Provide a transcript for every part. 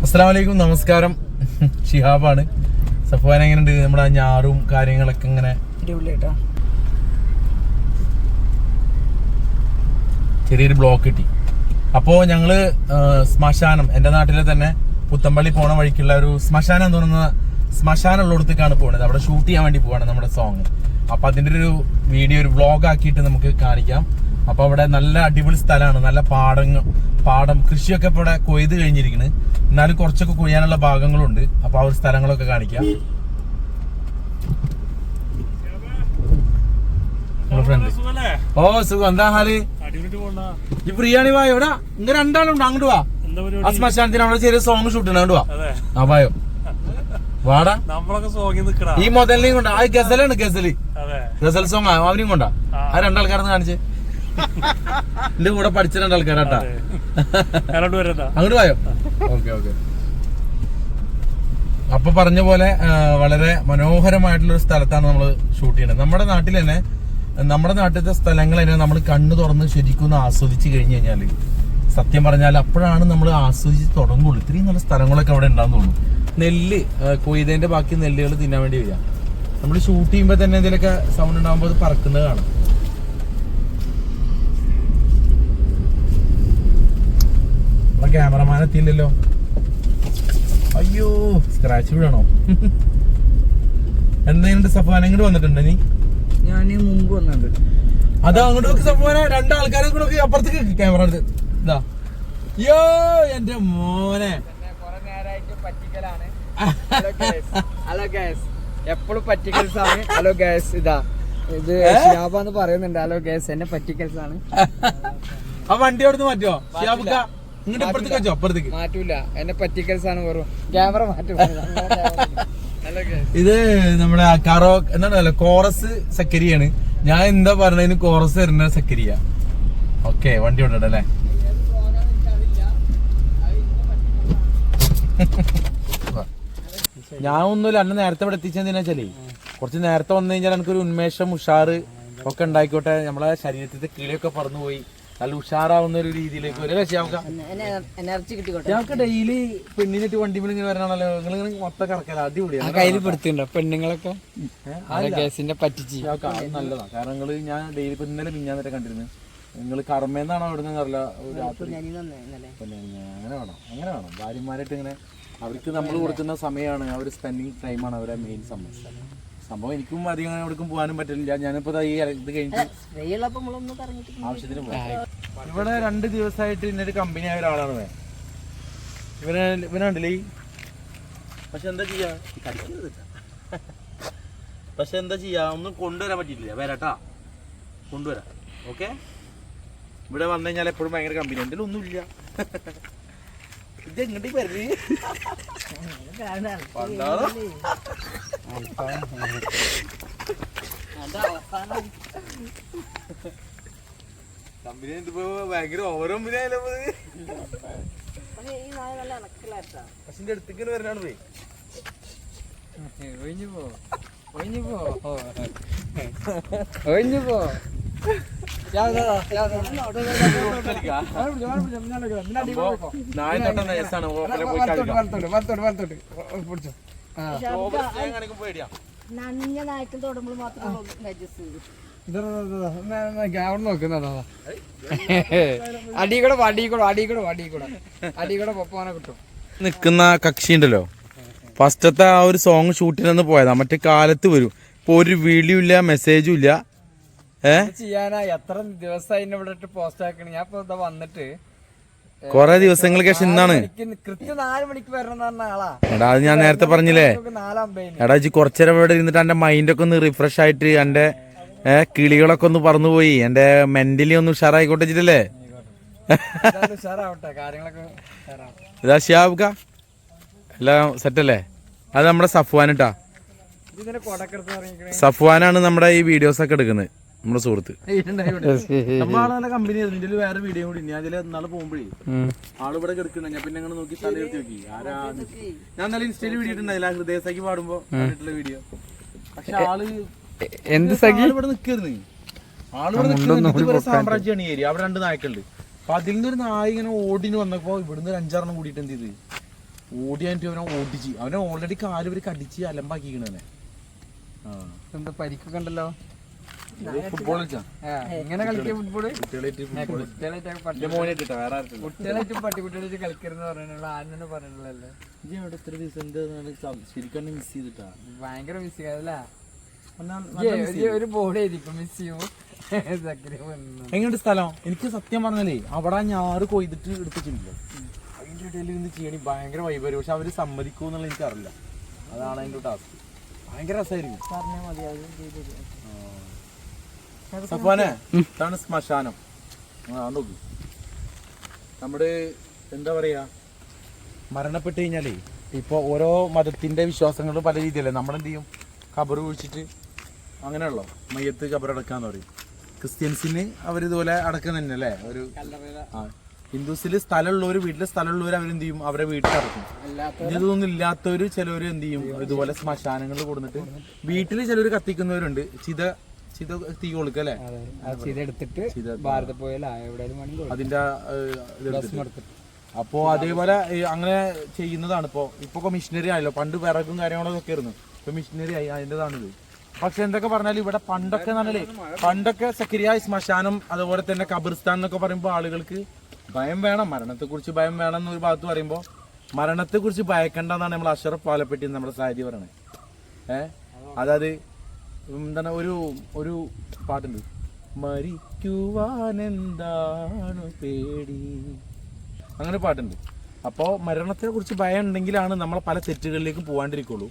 അസ്സലാമലൈക്കും, നമസ്കാരം. ഷിഹാബാണ്. സഫ്വാൻ എങ്ങനെയുണ്ട്? നമ്മുടെ ആ ഞാറും കാര്യങ്ങളൊക്കെ ഇങ്ങനെ ചെറിയൊരു ബ്ലോക്ക് കിട്ടി. അപ്പോൾ ഞങ്ങള് ശ്മശാനം, എൻ്റെ നാട്ടിലെ തന്നെ പുത്തമ്പള്ളി പോണ വഴിക്കുള്ള ഒരു ശ്മശാനം എന്ന് പറയുന്ന ശ്മശാനം ഉള്ളിടത്തേക്കാണ് പോകുന്നത്. അവിടെ ഷൂട്ട് ചെയ്യാൻ വേണ്ടി പോവാണ് നമ്മുടെ സോങ്. അപ്പൊ അതിന്റെ ഒരു വീഡിയോ, ഒരു വ്ളോഗ് ആക്കിയിട്ട് നമുക്ക് കാണിക്കാം. അപ്പൊ അവിടെ നല്ല അടിപൊളി സ്ഥലമാണ്, നല്ല പാടം കൃഷിയൊക്കെ ഇവിടെ കൊയ്ത് കഴിഞ്ഞിരിക്കുന്നത്. എന്നാലും കുറച്ചൊക്കെ കൊയ്യാനുള്ള ഭാഗങ്ങളുണ്ട്. അപ്പൊ ആ ഒരു സ്ഥലങ്ങളൊക്കെ കാണിക്കാം. ഓ സുഖം, എന്താ ഹാല്? ഈ ഫ്രീ ആണ്. വാ, എവിടെ ഇങ്ങനെ രണ്ടാളുണ്ട്, അങ്ങോട്ട് വാ. ആ ശ്മശാനത്തിന് അവിടെ ചെറിയ സോങ് ഷൂട്ട് ചെയ്യണം. അങ്ങോട്ട് വാ. ആ വായോ, വാടാ. ഈ മുതലിനെയും കൊണ്ടാ. ആ ഗസലാണ്, ഗസൽ സോങ് അവനെയും കൊണ്ടാ. ആ രണ്ടാൾക്കാരെന്ന് കാണിച്ചേ. എന്റെ കൂടെ പഠിച്ച രണ്ടാൾക്കാരാട്ടാ. അങ്ങോട്ട് വായോ. Okay okay. അപ്പൊ പറഞ്ഞ പോലെ വളരെ മനോഹരമായിട്ടുള്ള ഒരു സ്ഥലത്താണ് നമ്മൾ ഷൂട്ട് ചെയ്യുന്നത്. നമ്മുടെ നാട്ടിൽ തന്നെ, നമ്മുടെ നാട്ടിലത്തെ സ്ഥലങ്ങൾ തന്നെ നമ്മൾ കണ്ണു തുറന്ന് ശരിക്കും ആസ്വദിച്ച് കഴിഞ്ഞു കഴിഞ്ഞാല്, സത്യം പറഞ്ഞാൽ അപ്പോഴാണ് നമ്മൾ ആസ്വദിച്ച് തുടങ്ങുള്ളൂ. ഇത്രയും നല്ല സ്ഥലങ്ങളൊക്കെ അവിടെ ഉണ്ടാകുന്നു തോന്നുന്നു. നെല്ല് കൊയ്തേന്റെ ബാക്കി നെല്ലുകൾ തിന്നാൻ വേണ്ടി വരിക. നമ്മൾ ഷൂട്ട് ചെയ്യുമ്പോ തന്നെ എന്തെങ്കിലുമൊക്കെ സൗണ്ട് ഉണ്ടാകുമ്പോൾ അത് പറക്കുന്നത് കാണാം. ക്യാമറമാൻ എത്തിയില്ലല്ലോ. അയ്യോ, സ്ക്രാച്ച് വീഴണോ? എന്തെങ്കിലും സഫാൻ ഇങ്ങോട്ട് വന്നിട്ടുണ്ട്? നീ ഞാൻ മുമ്പ് വന്നിട്ടുണ്ട്. അതാ അങ്ങോട്ട് സഫാനെ, രണ്ടാൾക്കാരെ കൂടെ അപ്പുറത്തേക്ക് ക്യാമറ എടുത്ത്. ഇതാ, യോ എന്റെ മോനെ, എപ്പോഴും പറ്റിക്കൽസ് ആണ്. ഹലോ ഗൈസ്, ഇതാ ഇത് ഷിയാബാന്ന് പറയുന്നുണ്ട്. ഹലോ ഗൈസ്, എന്നെ പറ്റിക്കൽസ് ആണ്. ആ വണ്ടി അവിടുന്ന് മാറ്റുമോ ഷിയാബുക്ക? ഇങ്ങോട്ട് ഇപ്പുറത്തേക്ക് വെച്ചോ? അപ്പുറത്തേക്ക് മാറ്റൂല, എന്നെ പറ്റിക്കൽസ് ആണ്. വെറും ക്യാമറ മാറ്റും. ഇത് നമ്മുടെ കറോ എന്താണ്, കോറസ് സക്കരിയാണ്. ഞാൻ എന്താ പറഞ്ഞതിന് കോറസ് വരുന്ന സക്കരിയ. ഓക്കെ, വണ്ടി വിടട്ടെ. ഞാൻ ഒന്നുമില്ല, അന്ന് നേരത്തെ ഇവിടെ എത്തിച്ചെന്തിനാ വെച്ചാലേ, കുറച്ച് നേരത്തെ വന്നു കഴിഞ്ഞാൽ എനിക്കൊരു ഉന്മേഷം, ഉഷാറ് ഒക്കെ ഉണ്ടായിക്കോട്ടെ. നമ്മളെ ശരീരത്തിന്റെ കിളിയൊക്കെ പറന്നു പോയി നല്ല ഉഷാറാവുന്ന ഒരു രീതിയിലേക്ക് വരും. എനർജി കിട്ടിക്കോട്ടെ. ഞങ്ങൾക്ക് ഡെയിലി പെണ്ണിനിട്ട് വണ്ടി മേലെ ഇങ്ങനെ വരണല്ലോ. നിങ്ങൾ മൊത്തം കറക്കല, അടിപൊളിയാണ്. കയ്യിൽ പെടുത്തുണ്ടോ പെണ്ണുങ്ങളൊക്കെ? പറ്റിച്ച് നല്ലതാണ്. കാരണം നിങ്ങൾ, ഞാൻ ഡെയിലി ഇപ്പൊ ഇന്നലെ മിഞ്ഞാന്നിട്ട് കണ്ടിരുന്നു. നിങ്ങൾ കർമ്മേന്നാണോ അവിടുന്ന് അറിയില്ല. രാത്രി അങ്ങനെ വേണം ഭാര്യമാരായിട്ട് ഇങ്ങനെ. അവർക്ക് നമ്മൾ കൊടുക്കുന്ന സമയമാണ്, അവർ സ്പെൻഡിങ് ടൈമാണ് അവരെ മെയിൻ സംഭവം. എനിക്കും അധികം എവിടേക്കും പോകാനും പറ്റില്ല. ഞാനിപ്പോ ഈ ഇത് കഴിഞ്ഞിട്ട് ആവശ്യത്തിന് പോകാം. ഇവിടെ 2 ദിവസമായിട്ട് ഇന്നൊരു കമ്പനി ആയ ഒരാളാണ് ഇവനുണ്ടല്ലേ. പക്ഷെ എന്താ ചെയ്യാ, ഒന്നും കൊണ്ടുവരാൻ പറ്റിയില്ല. വരാട്ടാ, കൊണ്ടുവരാം. ഓക്കെ, ഇവിടെ വന്നു കഴിഞ്ഞാൽ എപ്പോഴും ഭയങ്കര കമ്പനി. എൻ്റെ ഒന്നുമില്ല. ഇത് എങ്ങോട്ടേ വരേ? കമ്പനി ഇതിപ്പോ ഭയങ്കര ഓവർ കമ്പനിയായാലോ. പക്ഷെ എന്റെ അടുത്തേക്ക് വരാനാണ് പോയി. ഒഴിഞ്ഞു പോ. നിക്കുന്ന കക്ഷി ഉണ്ടല്ലോ, ഫസ്റ്റത്തെ ആ ഒരു സോങ് ഷൂട്ടിനൊന്ന് പോയതാ. മറ്റേ കാലത്ത് വരും. ഇപ്പൊ ഒരു വീഡിയോ, മെസ്സേജും ഇല്ല. ചെയ്യാനാ എത്ര ദിവസമായി ഇവിടെ പോസ്റ്റ് ആക്കണ. ഞാൻ ഇപ്പൊ വന്നിട്ട് കൊറേ ദിവസങ്ങൾക്ക് ശേഷം ഇന്നാണ്. കൃത്യം 4 മണിക്ക് വരണം പറഞ്ഞ ആളാ. എടാ, അത് ഞാൻ നേരത്തെ പറഞ്ഞില്ലേ. എടാ, കുറച്ചേരം ഇവിടെ ഇരുന്നിട്ട് എന്റെ മൈൻഡൊക്കെ ഒന്ന് റിഫ്രഷ് ആയിട്ട്, എന്റെ കിളികളൊക്കെ ഒന്ന് പറന്നുപോയി, എന്റെ മെന്റലി ഒന്ന് ഉഷാറായിക്കോട്ടെ വെച്ചിട്ടല്ലേ. ഇതാ ഷിയാബുക്ക, എല്ലാം സെറ്റല്ലേ? അത് നമ്മുടെ സഫ്വാൻ ഇട്ടാ. സഫ്വാനാണ് നമ്മുടെ ഈ വീഡിയോസ് ഒക്കെ എടുക്കുന്നത്, നമ്മുടെ സുഹൃത്ത്. നമ്മളാണ് കമ്പനി. ഇതിന്റെ വേറെ വീഡിയോ കൂടി ഞാൻ അതിൽ നാളെ പോകുമ്പോഴേ ആള് ഇവിടെ കിടക്കണ്ട. ഞാൻ പിന്നെ അങ്ങനെ നോക്കി തലയിരുത്തി നോക്കി ഞാൻ നല്ല ഇൻസ്റ്റയിൽ വീഡിയോ ഇട്ടുണ്ടായില്ല, ഹൃദയസാക്കി പാടുമ്പോ വീഡിയോ. പക്ഷെ ആള് എന്ത് ഇവിടെ നിൽക്കുന്നു. ആളിവിടെ സാമ്രാജ്യമാണ് ഈ ഏരിയ. അവിടെ 2 നായ്ക്കളുണ്ട്. അപ്പൊ അതിൽ നിന്നൊരു നായ ഇങ്ങനെ ഓടിന് വന്നപ്പോ ഇവിടുന്ന് 5-6 കൂടിയിട്ട് എന്ത് ചെയ്ത് ഓടിയായിട്ട് അവനെ ഓടിച്ച് അവനെ ഓൾറെഡി കാല് ഇവര് കടിച്ച് അലമ്പാക്കിക്കണേ. എന്താ പരിക്കൊക്കെ ഉണ്ടല്ലോ. ഫുട്ബോൾ കളിച്ചാ എങ്ങനെ കളിക്കുക ഫുട്ബോള്? കുട്ടികളായിട്ട് പട്ടിക്കുട്ടികളായിട്ട് കളിക്കരുന്ന് പറഞ്ഞിട്ടുള്ള ആരെന്നെ പറഞ്ഞിട്ടുള്ളല്ലേ. ശരിക്കും മിസ് ചെയ്തിട്ടാ ഭയങ്കര മിസ് ചെയ്യാതല്ലേ. ഒരു ബോർഡ് ആയിരിക്കും മിസ് ചെയ്യും. എങ്ങനെയുണ്ട് സ്ഥലം? എനിക്ക് സത്യം പറഞ്ഞാലേ അവിടെ ഞാറ് കൊയ്തിട്ട് എടുത്തിട്ടുണ്ടല്ലോ, അതിന്റെ ഇടയിൽ നിന്ന് ചെയ്യണി ഭയങ്കര വൈബ്. പക്ഷെ അവര് സമ്മതിക്കൂന്നുള്ള എനിക്കറിയില്ല. അതാണ് അതിന്റെ ടാസ്ക്. ഭയങ്കര രസമായിരിക്കും. സഫാനെ, ഇതാണ് ശ്മശാനം. നോക്കൂ, നമ്മുടെ എന്താ പറയാ, മരണപ്പെട്ട് കഴിഞ്ഞാലേ ഇപ്പൊ ഓരോ മതത്തിന്റെ വിശ്വാസങ്ങളും പല രീതിയല്ലേ. നമ്മളെന്ത് ചെയ്യും, ഖബർ കുഴിച്ചിട്ട് അങ്ങനെയുള്ളോ മയ്യത്ത് ഖബറടക്കാന്ന് പറയും. ക്രിസ്ത്യൻസിന് അവരിതുപോലെ അടക്കം തന്നെ അല്ലേ. ഒരു ഹിന്ദുസില് സ്ഥലമുള്ളവര്, വീട്ടിലെ സ്ഥലമുള്ളവര് അവരെന്ത് ചെയ്യും, അവരെ വീട്ടിൽ അടക്കും. ഇതൊന്നും ഇല്ലാത്തവര് ചിലവര് എന്ത് ചെയ്യും, ഇതുപോലെ ശ്മശാനങ്ങളിൽ കൊടുത്തിട്ട് വീട്ടില് ചിലവര് കത്തിക്കുന്നവരുണ്ട്. ചിത തീ കൊടുക്കുക അല്ലേ, അതിന്റെ അപ്പോ അതേപോലെ അങ്ങനെ ചെയ്യുന്നതാണ്. ഇപ്പൊ മിഷനറി ആയല്ലോ. പണ്ട് വിറകും കാര്യങ്ങളൊക്കെ ആയിരുന്നു, ഇപ്പൊ മിഷനറി ആയി. അതിൻ്റെതാണിത്. പക്ഷെ എന്തൊക്കെ പറഞ്ഞാലും ഇവിടെ പണ്ടൊക്കെ നല്ലേ, പണ്ടൊക്കെ സക്കരിയ ശ്മശാനം അതുപോലെ തന്നെ ഖബർസ്ഥാൻ എന്നൊക്കെ പറയുമ്പോൾ ആളുകൾക്ക് ഭയം വേണം, മരണത്തെക്കുറിച്ച് ഭയം വേണം എന്നൊരു ഭാഗത്ത് പറയുമ്പോൾ മരണത്തെക്കുറിച്ച് ഭയക്കണ്ടെന്നാണ് നമ്മൾ അഷറഫ് പാലപ്പെട്ടി നമ്മുടെ സാരി പറയണേ. അതായത് എന്താണ്, ഒരു പാട്ടുണ്ട്, മരിക്കുവാൻ എന്താണ് പേടി, അങ്ങനെ പാട്ടുണ്ട്. അപ്പോൾ മരണത്തെ കുറിച്ച് ഭയം ഉണ്ടെങ്കിലാണ് നമ്മൾ പല തെറ്റുകളിലേക്ക് പോകാണ്ടിരിക്കുള്ളൂ.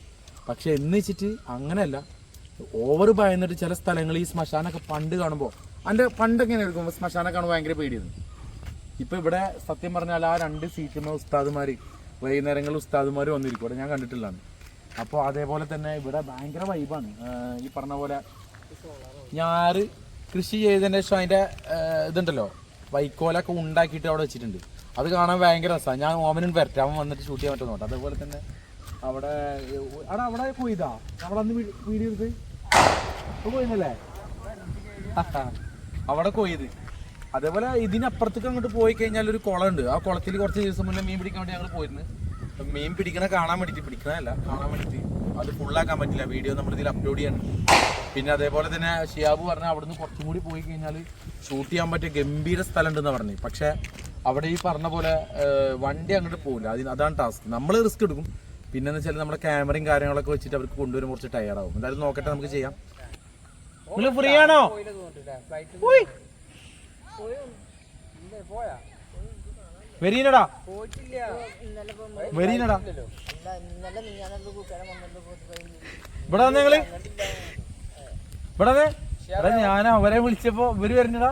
പക്ഷെ എന്ന് വെച്ചിട്ട് അങ്ങനെയല്ല, ഓവർ ഭയന്നിട്ട് ചില സ്ഥലങ്ങൾ ഈ ശ്മശാനൊക്കെ പണ്ട് കാണുമ്പോൾ, അതിൻ്റെ പണ്ടെങ്ങനെ എടുക്കുമ്പോൾ ശ്മശാനൊക്കെ കാണുമ്പോൾ ഭയങ്കര പേടിയായിരുന്നു. ഇപ്പം ഇവിടെ സത്യം പറഞ്ഞാൽ ആ 2 സീറ്റുന്ന ഉസ്താദുമാർ, വൈകുന്നേരങ്ങളിൽ ഉസ്താദുമാർ വന്നിരിക്കും ഇവിടെ, ഞാൻ കണ്ടിട്ടുള്ളതാണ്. അപ്പോൾ അതേപോലെ തന്നെ ഇവിടെ ഭയങ്കര വൈബാണ്. ഈ പറഞ്ഞ പോലെ ഞാറ് കൃഷി ചെയ്തതിൻ്റെ ശേഷം അതിൻ്റെ ഇതുണ്ടല്ലോ, വൈക്കോലൊക്കെ ഉണ്ടാക്കിയിട്ട് അവിടെ വെച്ചിട്ടുണ്ട്. അത് കാണാൻ ഭയങ്കര രസമാണ്. ഞാൻ ഓമനും വരട്ടെ, അവൻ വന്നിട്ട് ഷൂട്ട് ചെയ്യാൻ പറ്റുന്നുണ്ട്. അതേപോലെ തന്നെ അവിടെ കൊയ്താ നമ്മളന്ന് വീഡിയോ എടുത്ത് കൊയ്യുന്നല്ലേ, അവിടെ കൊയ്ത്. അതേപോലെ ഇതിനപ്പുറത്തേക്ക് അങ്ങോട്ട് പോയി കഴിഞ്ഞാൽ ഒരു കുളമുണ്ട്. ആ കുളത്തിൽ കുറച്ച് ദിവസം മുന്നേ മീൻ പിടിക്കാൻ വേണ്ടി ഞങ്ങൾ പോയിരുന്നു. മീൻ പിടിക്കണ കാണാൻ വേണ്ടിയിട്ട്, പിടിക്കണല്ല കാണാൻ വേണ്ടിയിട്ട്. അത് ഫുള്ളാക്കാൻ പറ്റില്ല, വീഡിയോ നമ്മൾ ഇതിൽ അപ്ലോഡ് ചെയ്യാൻ. പിന്നെ അതേപോലെ തന്നെ ഷിയാബ് പറഞ്ഞാൽ അവിടുന്ന് കുറച്ചും കൂടി പോയി കഴിഞ്ഞാൽ ഷൂട്ട് ചെയ്യാൻ പറ്റിയ ഗംഭീര സ്ഥലം ഉണ്ടെന്ന് പറഞ്ഞു. പക്ഷെ അവിടെ ഈ പറഞ്ഞ പോലെ വണ്ടി അങ്ങോട്ട് പോകില്ല. അതാണ് ടാസ്ക്. നമ്മൾ റിസ്ക് എടുക്കും. പിന്നെന്ന് വെച്ചാൽ നമ്മുടെ ക്യാമറയും കാര്യങ്ങളൊക്കെ വെച്ചിട്ട് അവർക്ക് കൊണ്ടുവരും, കുറച്ച് ടയർഡാവും. എന്തായാലും നോക്കട്ടെ, നമുക്ക് ചെയ്യാം. നിങ്ങൾ ഫ്രീ ആണോ? വരീനടാ വരീനടാ ഇവിടെ വന്നേ നിങ്ങള്, ഇവിടെ വന്നേ. ഞാൻ അവരെ വിളിച്ചപ്പോ ഇവര് വരുന്നടാ.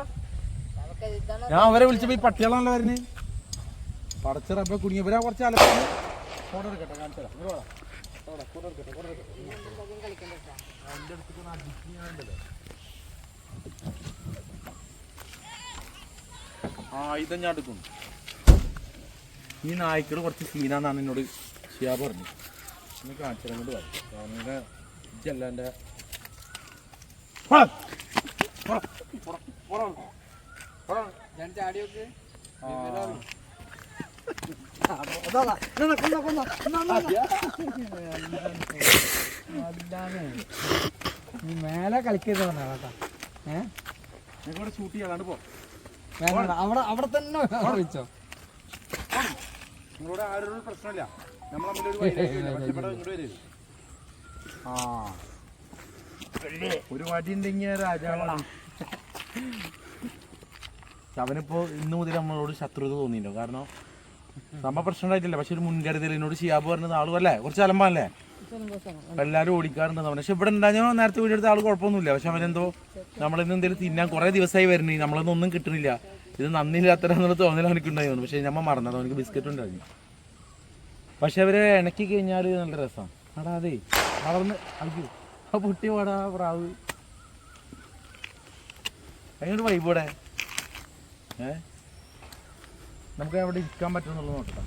ഞാൻ അവരെ വിളിച്ചപ്പോ ഈ പട്ടികളാണല്ലോ വരുന്നത്. പടച്ചിറപ്പ കുടുങ്ങിയവരാ കുറച്ച് അലക്കാണ്. ഇതഞ്ഞാ എടുക്കും. ഈ നായ്ക്കള് കുറച്ച് സീനാന്നാണ് എന്നോട് ഷിയാബ് പറഞ്ഞു. എന്നെ കാണിച്ചാൽ കൊണ്ട് പറഞ്ഞു. ഇതല്ല എൻ്റെ മേലെ കളിക്കരുത് പറഞ്ഞാ കേട്ടാ. ഞങ്ങളോട് ഷൂട്ട് ചെയ്യാണ്ട് പോ. അവിടെ തന്നെ വിളിച്ചോ. നിങ്ങളോട് ആരൊരു പ്രശ്നമില്ല. നമ്മൾ തമ്മിലൊരു ഒരു വടി ഉണ്ടെങ്കിൽ രാജാവാണ്. അവനിപ്പോ ഇന്നു മുതൽ നമ്മളോട് ശത്രുത തോന്നിയില്ലോ. കാരണം നമ്മ പ്രശ്നം ഉണ്ടായിട്ടില്ല, പക്ഷെ ഒരു മുൻകരുതലിനോട് ഷിയാബ് പറഞ്ഞത് ആളും അല്ലേ, കുറച്ച് അലമ്പല്ലേ, എല്ലാവരും ഓടിക്കാറുണ്ട്. പക്ഷെ ഇവിടെ ഉണ്ടാഞ്ഞോ നേരത്തെ വീടെടുത്ത ആൾ കുഴപ്പമൊന്നുമില്ല. പക്ഷെ അവനെന്തോ നമ്മളിന്ന് എന്തെങ്കിലും തിന്നാൻ കുറെ ദിവസമായി വരുന്നേ, നമ്മളൊന്നും ഒന്നും കിട്ടുന്നില്ല. ഇത് നന്ദിയില്ലാത്തരാന്നുള്ള തോന്നൽ അവനക്കുണ്ടായിരുന്നു. പക്ഷെ നമ്മ മറന്നത്, അവനക്ക് ബിസ്ക്കറ്റ് ഉണ്ടായിരുന്നു. പക്ഷെ അവര് ഇണക്കി കഴിഞ്ഞാൽ നല്ല രസം. അടാ അതെ വളർന്ന് അയ്യോ ആ പൊട്ടി പാടാ പ്രാവ്. അതിനോട് വൈബോടെ നമുക്ക് അവിടെ ഇരിക്കാൻ പറ്റുമെന്നുള്ളത് നോക്കാം.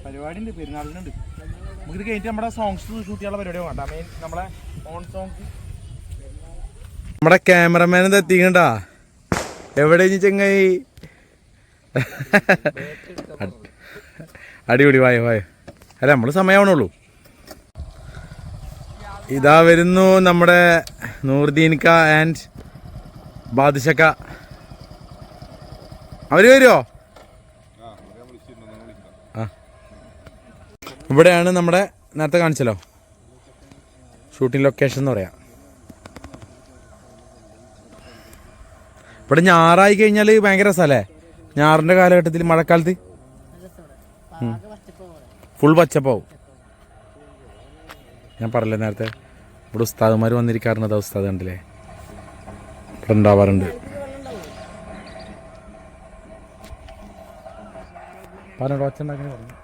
പരിപാടി ഉണ്ട്, പെരുന്നാളിനുണ്ട്. നമുക്കിത് കഴിഞ്ഞിട്ട് നമ്മുടെ സോങ്സ് ഷൂട്ട് ചെയ്യാനുള്ള പരിപാടി വേണ്ട. മെയിൻ നമ്മളെ ഓൺ സോങ്സ്. നമ്മുടെ ക്യാമറമാൻ എന്താ എത്തിക്കണ്ടാ എവിടെ ചെങ്ങായി? അടിപൊളി, വായോ വായോ. അല്ല നമ്മള് സമയമാവണുള്ളൂ. ഇതാ വരുന്നു നമ്മുടെ നൂർദീൻക ആൻഡ് ബാദുഷക്ക. അവര് വരുമോ? ആ, ഇവിടെയാണ് നമ്മുടെ നേരത്തെ കാണിച്ചല്ലോ ഷൂട്ടിംഗ് ലൊക്കേഷൻ എന്ന് പറയാം. ഇവിടെ ഞാറായി കഴിഞ്ഞാൽ ഭയങ്കര രസമല്ലേ? ഞാറിൻ്റെ കാലഘട്ടത്തിൽ മഴക്കാലത്ത് ഫുൾ പച്ചപ്പാവും. ഞാൻ പറഞ്ഞില്ലേ നേരത്തെ ഇവിടെ ഉസ്താദുമാർ വന്നിരിക്കാറുണ്ട്. അതാ ഉസ്താദ് കണ്ടില്ലേ ഇവിടെ ഉണ്ടാവാറുണ്ട്. പറഞ്ഞോ ഒച്ച ഉണ്ടാക്കി പറഞ്ഞു.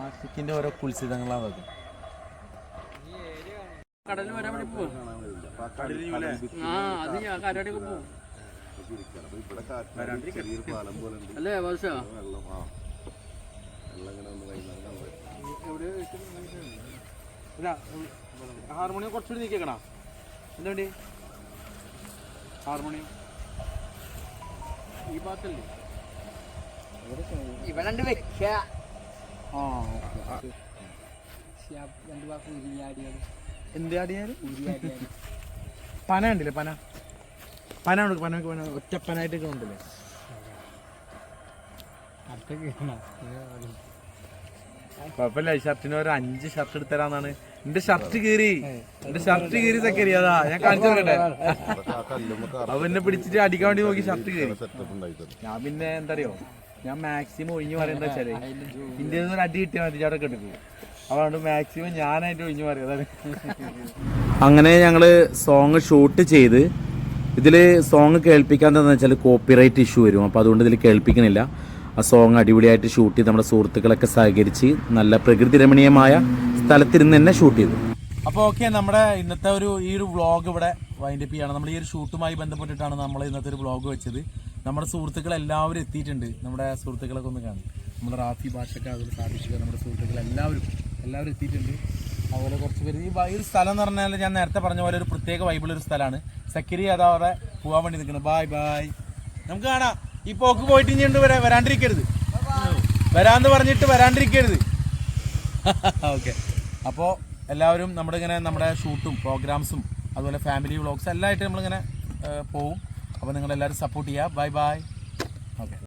ആഷിക്കിന്റെ ഓരോ കുൽസിതങ്ങളാണ് അത്. കടലിൽ വരാൻ വേണ്ടി പോകും. അല്ലേ ഭാഷ ഹാർമോണിയം കുറച്ചുകൂടി നീക്കിയേക്കണ. എന്താ വേണ്ടി ഹാർമോണിയം ഈ ഭാഗത്തല്ലേ ഇവിടെ വെക്ക. രണ്ടു ഭാഗം ഉരിയാടിയത്. എന്ത് ആടിയാലും പന ഉണ്ടല്ലേ? പന പന ഉണ്ട്. പനക്ക് പന ഒറ്റപ്പനായിട്ടൊക്കെ ഉണ്ടല്ലേ? കുഴപ്പമില്ല. ഷർട്ടിന് ഒരു 5 ഷർട്ട് എടുത്തരാന്നാണ്. എന്റെ ഷർട്ട് കീറി സെക്കരി. അതാ ഞാൻ കാണിച്ചു നോക്കട്ടെ. അപ്പൊ എന്നെ പിടിച്ചിട്ട് അടിക്കാൻ വേണ്ടി നോക്കി ഷർട്ട് കീറി. ഞാൻ പിന്നെ എന്താ അറിയോ, ഞാൻ മാക്സിമം ഒഴിഞ്ഞു പറയാൻ എന്താ വെച്ചാല് ഇന്ത്യയിൽ നിന്ന് ഒരു അടി കിട്ടിയാൽ മതി അവിടെ എടുക്കും. അതുകൊണ്ട് മാക്സിമം ഞാനായിട്ട് ഒഴിഞ്ഞു പറയുന്നത്. അങ്ങനെ ഞങ്ങള് സോങ് ഷൂട്ട് ചെയ്ത് ഇതിൽ സോങ് കേൾപ്പിക്കാൻ എന്താണെന്ന് വെച്ചാൽ കോപ്പിറൈറ്റ് ഇഷ്യൂ വരും. അപ്പോൾ അതുകൊണ്ട് ഇതിൽ കേൾപ്പിക്കണില്ല. ആ സോങ് അടിപൊളിയായിട്ട് ഷൂട്ട് ചെയ്ത് നമ്മുടെ സുഹൃത്തുക്കളൊക്കെ സഹകരിച്ച് നല്ല പ്രകൃതി രമണീയമായ സ്ഥലത്തിരുന്ന് തന്നെ ഷൂട്ട് ചെയ്തു. അപ്പോൾ ഓക്കെ, നമ്മുടെ ഇന്നത്തെ ഈ ഒരു വ്ളോഗ് ഇവിടെ വൈൻഡപ്പ് ചെയ്യാണ്. നമ്മൾ ഈ ഒരു ഷൂട്ടുമായി ബന്ധപ്പെട്ടിട്ടാണ് നമ്മൾ ഇന്നത്തെ ഒരു വ്ളോഗ് വെച്ചത്. നമ്മുടെ സുഹൃത്തുക്കൾ എല്ലാവരും എത്തിയിട്ടുണ്ട്. നമ്മുടെ സുഹൃത്തുക്കളൊക്കെ ഒന്ന് കാണും. നമ്മുടെ റാഫി ഭാഷയൊക്കെ അതിൽ സാധിക്കുക. നമ്മുടെ സുഹൃത്തുക്കൾ എല്ലാവരും എത്തിയിട്ടുണ്ട്. അതുപോലെ കുറച്ച് പേര് ഈ ഒരു സ്ഥലം എന്ന് പറഞ്ഞാൽ ഞാൻ നേരത്തെ പറഞ്ഞ പോലെ ഒരു പ്രത്യേക വൈബിളൊരു സ്ഥലമാണ്. സക്കരി അതാ അവിടെ പോകാൻ വേണ്ടി നിൽക്കുന്നത്. ബായ് നമുക്ക് കാണാം. ഈ പോക്ക് പോയിട്ട് ഇനിയുണ്ട് വരാണ്ടിരിക്കരുത്. വരാന്ന് പറഞ്ഞിട്ട് വരാണ്ടിരിക്കരുത്. ഓക്കെ, അപ്പോൾ എല്ലാവരും നമ്മുടെ ഷൂട്ടും പ്രോഗ്രാംസും അതുപോലെ ഫാമിലി വ്ളോഗ്സ് എല്ലാമായിട്ട് നമ്മളിങ്ങനെ പോവും. അപ്പോൾ നിങ്ങളെല്ലാവരും സപ്പോർട്ട് ചെയ്യുക. Bye okay.